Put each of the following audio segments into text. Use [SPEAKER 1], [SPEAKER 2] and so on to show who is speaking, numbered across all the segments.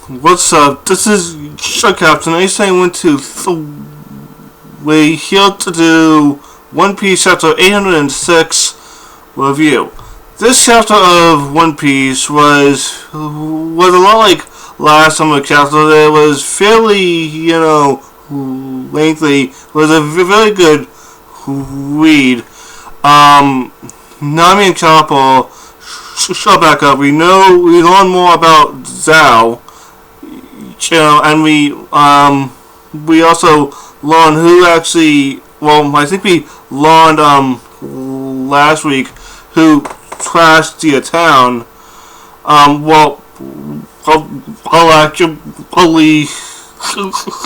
[SPEAKER 1] What's up? This is Show Captain. I went to we here to do One Piece chapter 806 review. This chapter of One Piece was a lot like last summer chapter. It was fairly, lengthy. It was a very good read. Nami and Chopper show back up. We learn more about Zhao. And we also learned who actually. Well, I think we learned last week who trashed the town.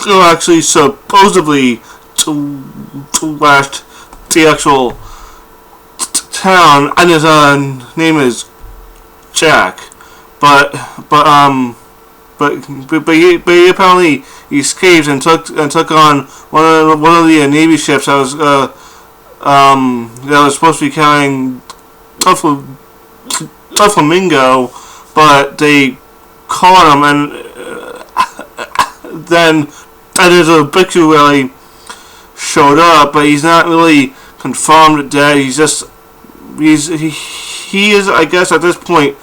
[SPEAKER 1] Who actually supposedly trashed the actual town, and his name is Jack, but he apparently escaped and took on one of the Navy ships that was supposed to be carrying Flamingo, but they caught him, and then a picture really showed up, but he's not really confirmed dead. He is, I guess, at this point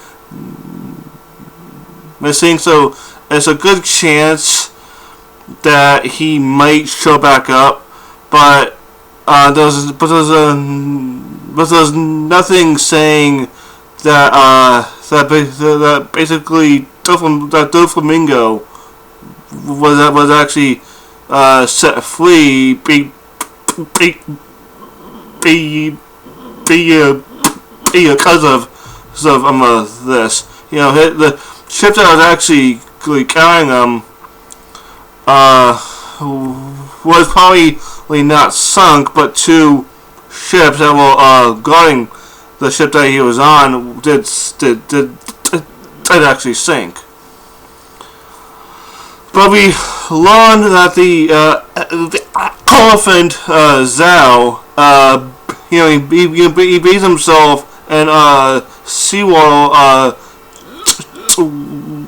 [SPEAKER 1] missing, so it's a good chance that he might show back up, but there's nothing saying that basically Doflamingo was actually set free because of this. The ship that was actually carrying them was probably not sunk, but two ships that were guarding the ship that he was on did actually sink. But we learned that the elephant Zhao, he bathed himself in seawater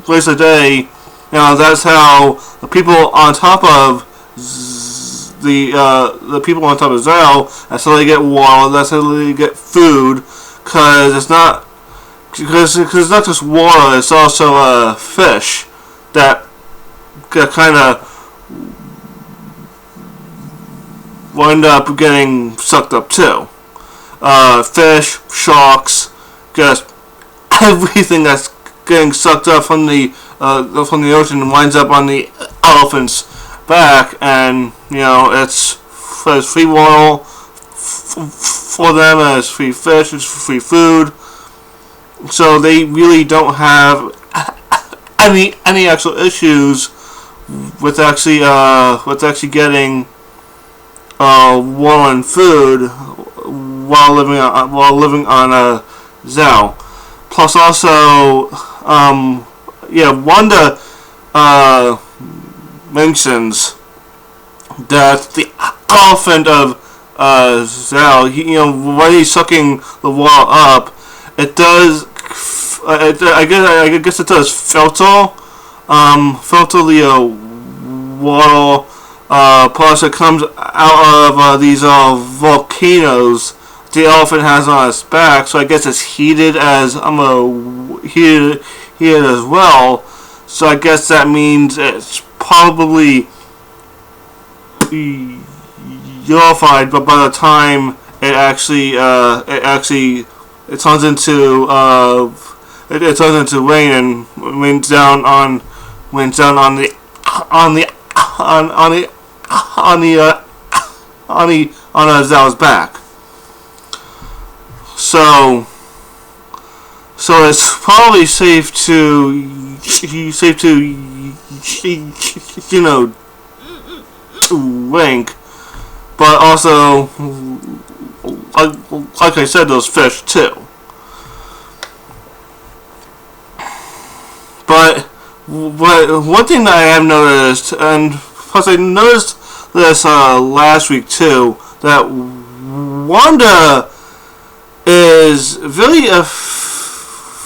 [SPEAKER 1] twice a day. That's how the people on top of the people on top of Zhao, that's how they get water. That's how they get food. Because it's not just water. It's also fish that kind of wind up getting sucked up too. Fish, sharks, just everything that's getting sucked up from the ocean winds up on the elephant's back, and it's free water for them, and it's free fish, it's free food. So they really don't have any actual issues with actually getting water and food while living on Zhao. Plus, also, Wanda mentions that the elephant of Zhao, when he's sucking the water up, it does. I guess it does filter the water. Plus, it comes out of these volcanoes the elephant has on its back, so I guess it's heated as heated as well. So I guess that means it's probably purified, but by the time it turns into rain and rains down on Zhao's back. So it's probably safe to drink, but also, like I said, those fish too. But one thing that I have noticed, and plus I noticed this last week too, that Wanda is very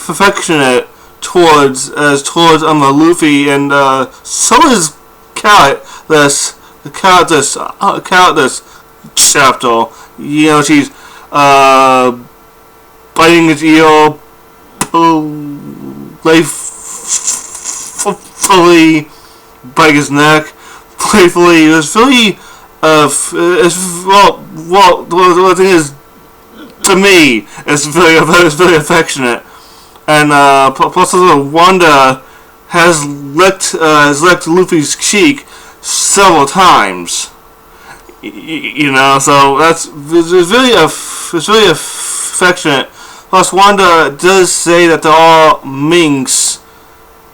[SPEAKER 1] affectionate towards Luffy, and so is Countless chapter. You know, she's biting his ear, playfully biting his neck, playfully. It was really, the thing is, to me, it's very affectionate, and plus Wanda has licked Luffy's cheek several times. You know, so it's really affectionate. Plus, Wanda does say that there are minks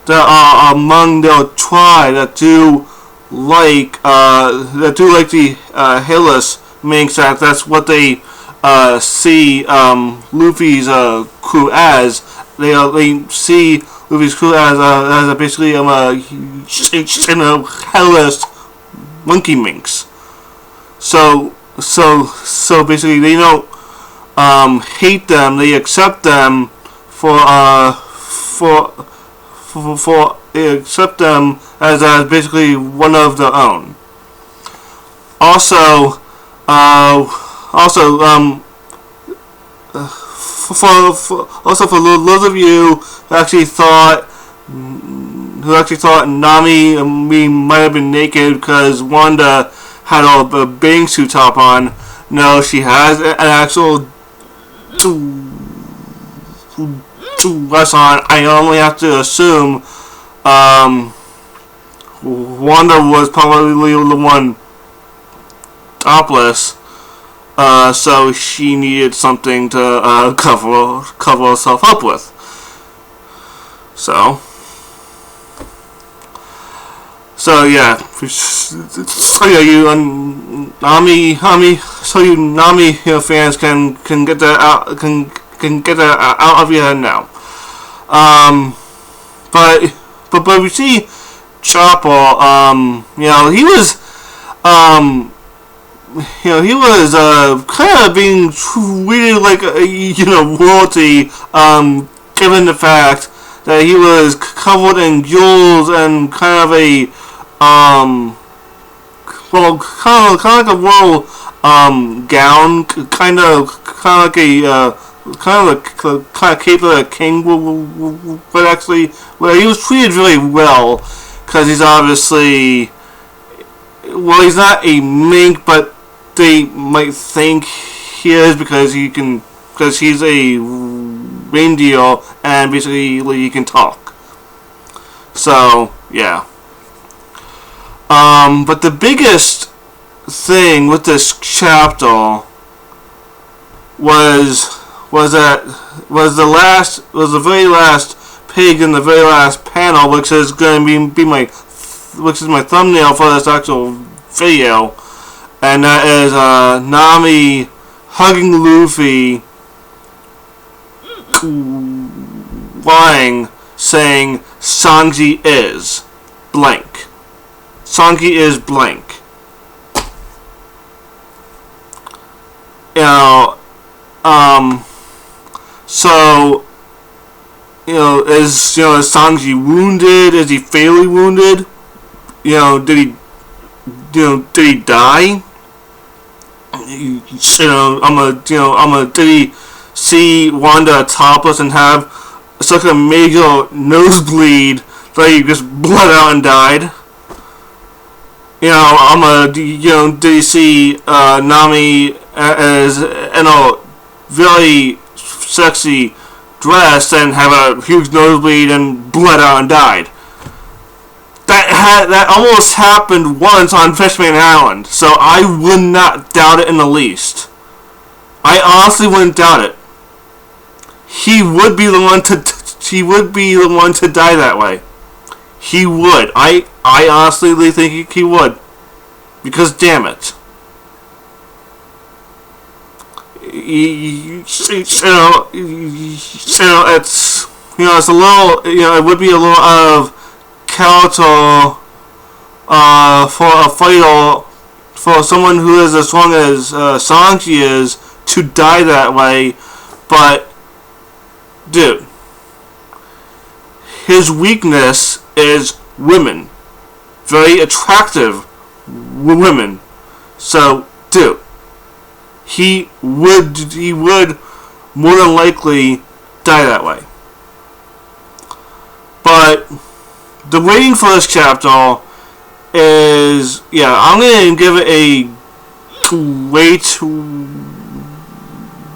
[SPEAKER 1] that are among their tribe that do like the hairless minks. That's what they see Luffy's crew as. They see Luffy's crew as basically hairless monkey minks. So basically they don't hate them. They accept them they accept them as basically one of their own. Also, for those of you who actually thought Nami might have been naked because Wanda had a bathing suit top on. No, she has an actual dress on. I only have to assume Wanda was probably the one topless, so she needed something to cover herself up with. So yeah, you Nami fans can get that out out of your head now. But we see Chopper. He was kind of being treated like royalty. Given the fact that he was covered in jewels and kind of a kind of like a royal gown, kind of like a kind of cape that a king would actually. Well, he was treated really well because he's obviously, he's not a mink, but they might think he is because he's a reindeer and basically he can talk. So yeah. But the biggest thing with this chapter was the very last page in the very last panel, which is going to be my thumbnail for this actual video, and that is Nami hugging Luffy, lying, saying Sanji is blank. Sanji is blank. So, is Sanji wounded? Is he fatally wounded? Did he die? Did he see Wanda topless and have such a major nosebleed that he just bled out and died? Did he see Nami as in a very sexy dress and have a huge nosebleed and bled out and died? That almost happened once on Fishman Island, so I would not doubt it in the least. I honestly wouldn't doubt it. He would be the one to die that way. He would. I honestly think he would. Because damn it. It's a little, it would be a little out of character for a fighter, for someone who is as strong as Sanji is, to die that way. But dude, his weakness is women. Very attractive women. So, dude, he would more than likely die that way. But the rating for this chapter is, yeah, I'm going to give it a great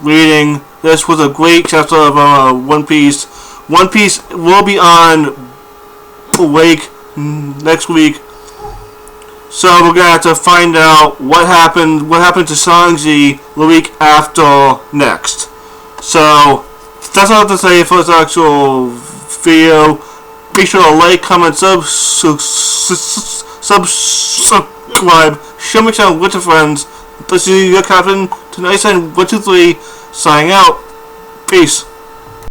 [SPEAKER 1] reading. This was a great chapter of One Piece. One Piece will be on break next week, so we're gonna have to find out what happened to Sanji the week after next. So that's all I have to say for this actual video. Be sure to like, comment, subscribe, share my channel with your friends. This is your captain, Tonight and 123, signing out. Peace.